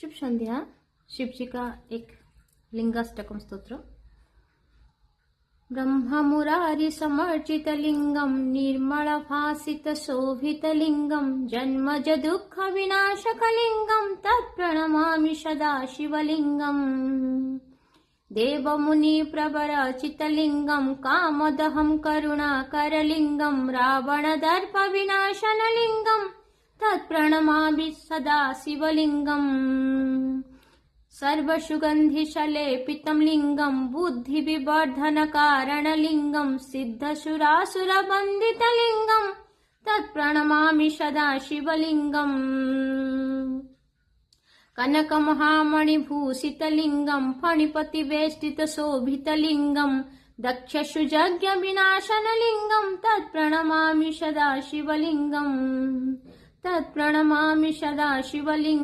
शुभ संध्या। शिव जी का एक लिंगाष्टकम स्तोत्र। ब्रह्म मुरारी समर्चित लिंगम निर्मल भासित शोभित लिंगम जन्मज दुःख विनाशक लिंगम तत्प्रणमामि सदा शिवलिंगम। देवमुनि प्रवरचित लिंगम कामदहं करुणाकर लिंगम रावण दर्प विनाशन लिंगम तत्प्रणमामि सदा शिवलिंगम। सर्वसुगन्धिशलेपितं लिंगं बुद्धिविवर्धन कारण लिंगं सिद्धसुरासुर वन्दित लिंगं तत्प्रणमामि सदा शिवलिंगम्। कनकमहामणिभूषित लिंगं फणिपतिवेष्टित शोभित लिंगं दक्षसुयज्ञ विनाशन लिंगं तत्प्रणमामि सदा शिवलिंगम्। तत्प्रणमामि सदा शिवलिंगम्।